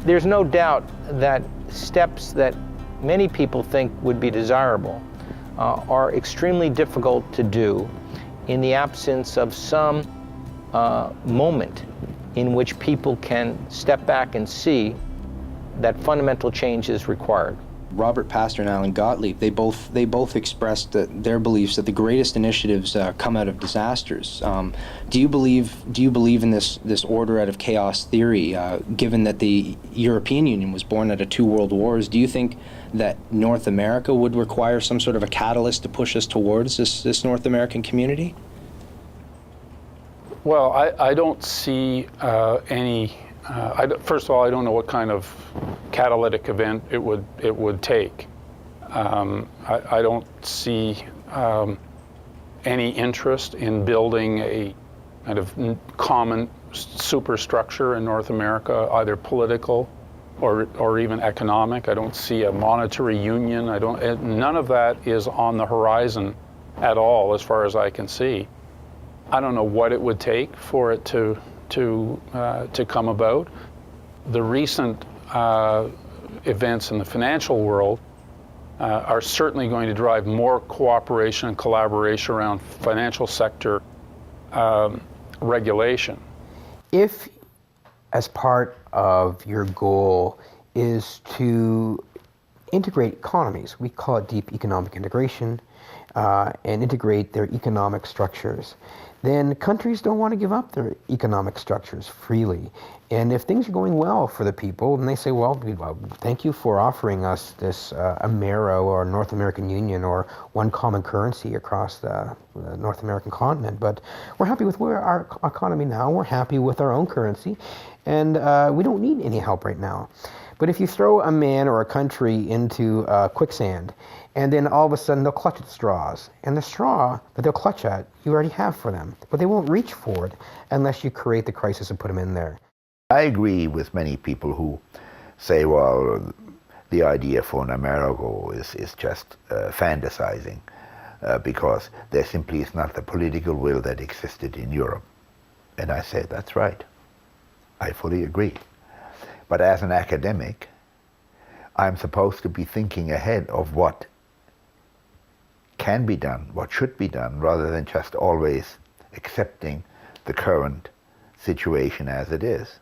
There's no doubt that steps that many people think would be desirable are extremely difficult to do in the absence of some moment in which people can step back and see that fundamental change is required. Robert Pastor and Allan Gotlieb, they both expressed their beliefs that the greatest initiatives come out of disasters. Do you believe in this order out of chaos theory? Given that the European Union was born out of 2 world wars, do you think that North America would require some sort of a catalyst to push us towards this North American community? Well, I don't see any. First of all, I don't know what kind of catalytic event it would take. I don't see any interest in building a kind of common superstructure in North America, either political or even economic. I don't see a monetary union. None of that is on the horizon at all, as far as I can see. I don't know what it would take for it to come about. The recent events in the financial world are certainly going to drive more cooperation and collaboration around financial sector regulation. If, as part of your goal, is to integrate economies, we call it deep economic integration, and integrate their economic structures, then countries don't want to give up their economic structures freely. And if things are going well for the people, then they say, well, thank you for offering us this Amero or North American Union or one common currency across the North American continent, but we're happy with where our economy now, we're happy with our own currency, and we don't need any help right now. But if you throw a man or a country into quicksand, and then all of a sudden they'll clutch at straws. And the straw that they'll clutch at, you already have for them. But they won't reach for it unless you create the crisis and put them in there. I agree with many people who say, well, the idea for an Amero is just fantasizing because there simply is not the political will that existed in Europe. And I say, that's right. I fully agree. But as an academic, I'm supposed to be thinking ahead of what can be done, what should be done, rather than just always accepting the current situation as it is.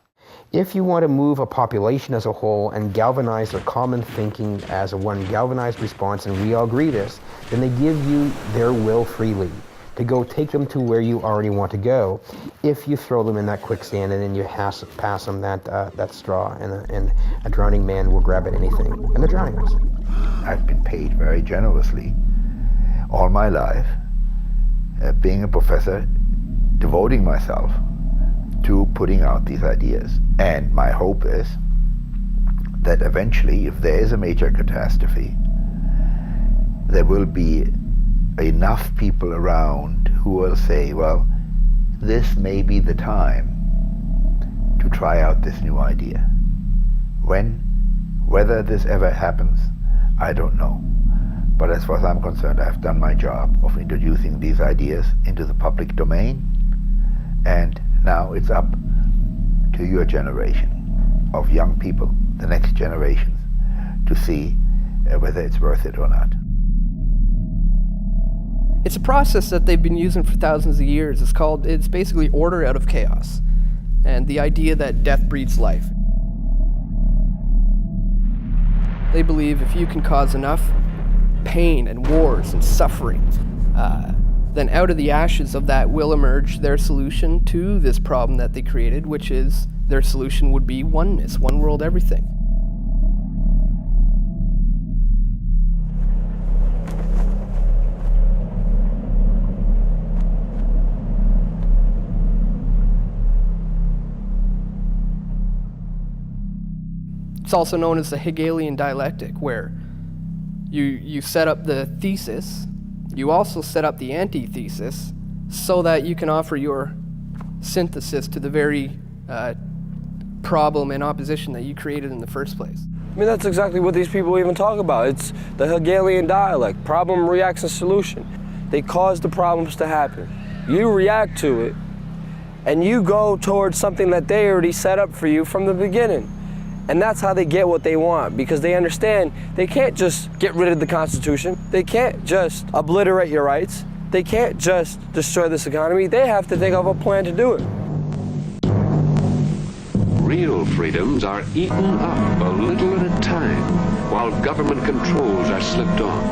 If you want to move a population as a whole and galvanize their common thinking as a one galvanized response, and we all agree this, then they give you their will freely to go take them to where you already want to go. If you throw them in that quicksand and then you pass them that straw, and a drowning man will grab at anything, and they're drowning us. I've been paid very generously all my life, being a professor, devoting myself to putting out these ideas. And my hope is that eventually, if there is a major catastrophe, there will be enough people around who will say, well, this may be the time to try out this new idea. Whether this ever happens, I don't know. But as far as I'm concerned, I've done my job of introducing these ideas into the public domain, and now it's up to your generation of young people, the next generations, to see whether it's worth it or not. It's a process that they've been using for thousands of years. It's basically order out of chaos, and the idea that death breeds life. They believe if you can cause enough pain and wars and suffering, then out of the ashes of that will emerge their solution to this problem that they created, which is their solution would be oneness, one world, everything. It's also known as the Hegelian dialectic, where you set up the thesis, you also set up the antithesis, so that you can offer your synthesis to the very problem and opposition that you created in the first place. I mean, that's exactly what these people even talk about. It's the Hegelian dialect, problem, reaction, solution. They cause the problems to happen. You react to it, and you go towards something that they already set up for you from the beginning. And that's how they get what they want, because they understand they can't just get rid of the Constitution. They can't just obliterate your rights. They can't just destroy this economy. They have to think of a plan to do it. Real freedoms are eaten up a little at a time, while government controls are slipped on,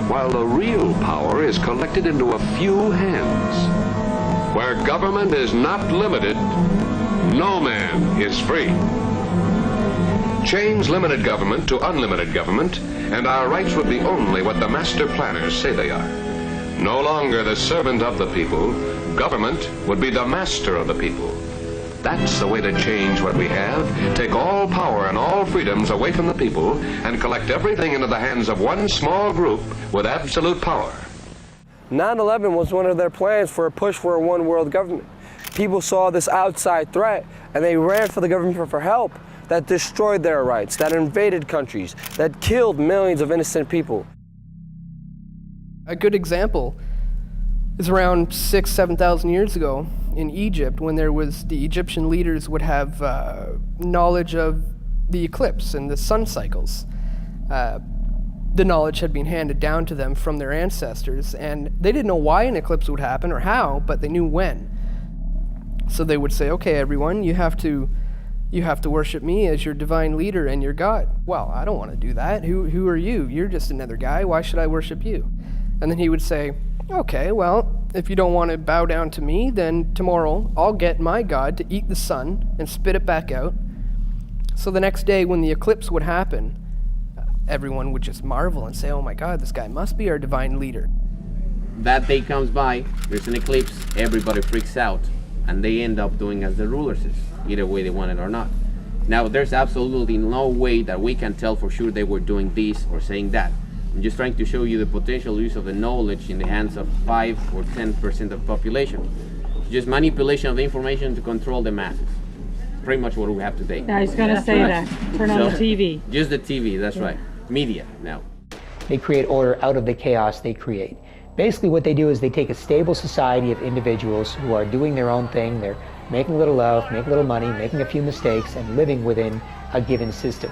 while the real power is collected into a few hands. Where government is not limited, no man is free. Change limited government to unlimited government, and our rights would be only what the master planners say they are. No longer the servant of the people, government would be the master of the people. That's the way to change what we have, take all power and all freedoms away from the people, and collect everything into the hands of one small group with absolute power. 9/11 was one of their plans for a push for a one world government. People saw this outside threat, and they ran for the government for help that destroyed their rights, that invaded countries, that killed millions of innocent people. A good example is around 6,000 to 7,000 years ago in Egypt, when the Egyptian leaders would have knowledge of the eclipse and the sun cycles. The knowledge had been handed down to them from their ancestors, and they didn't know why an eclipse would happen or how, but they knew when. So they would say, okay, everyone, you have to worship me as your divine leader and your God. Well, I don't want to do that. Who are you? You're just another guy. Why should I worship you? And then he would say, okay, well, if you don't want to bow down to me, then tomorrow I'll get my God to eat the sun and spit it back out. So the next day when the eclipse would happen, everyone would just marvel and say, oh my God, this guy must be our divine leader. That day comes by, there's an eclipse, everybody freaks out, and they end up doing as the rulers is, either way they want it or not. Now, there's absolutely no way that we can tell for sure they were doing this or saying that. I'm just trying to show you the potential use of the knowledge in the hands of 5 or 10% of the population. Just manipulation of the information to control the masses. Pretty much what we have today. I was going to say that. Turn on the TV. Just the TV, that's right. Media now. They create order out of the chaos they create. Basically what they do is they take a stable society of individuals who are doing their own thing. They're making a little love, making a little money, making a few mistakes, and living within a given system.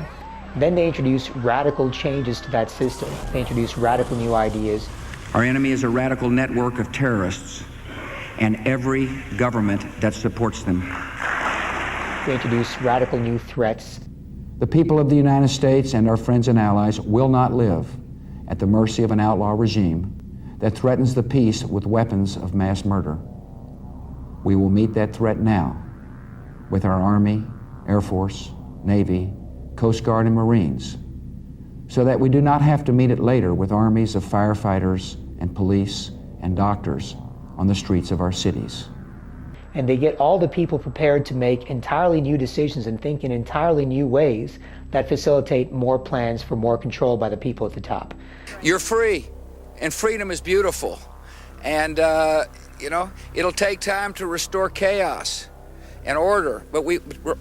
Then they introduce radical changes to that system. They introduce radical new ideas. Our enemy is a radical network of terrorists and every government that supports them. They introduce radical new threats. The people of the United States and our friends and allies will not live at the mercy of an outlaw regime that threatens the peace with weapons of mass murder. We will meet that threat now with our Army, Air Force, Navy, Coast Guard, and Marines, so that we do not have to meet it later with armies of firefighters and police and doctors on the streets of our cities. And they get all the people prepared to make entirely new decisions and think in entirely new ways that facilitate more plans for more control by the people at the top. You're free, and freedom is beautiful. And, it'll take time to restore chaos and order,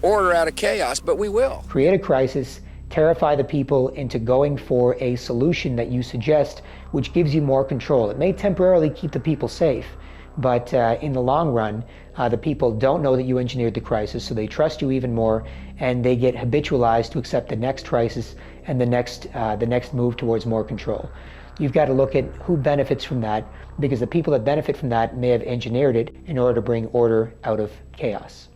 order out of chaos, but we will. Create a crisis, terrify the people into going for a solution that you suggest, which gives you more control. It may temporarily keep the people safe, but in the long run, the people don't know that you engineered the crisis, so they trust you even more, and they get habitualized to accept the next crisis and the next move towards more control. You've got to look at who benefits from that, because the people that benefit from that may have engineered it in order to bring order out of chaos.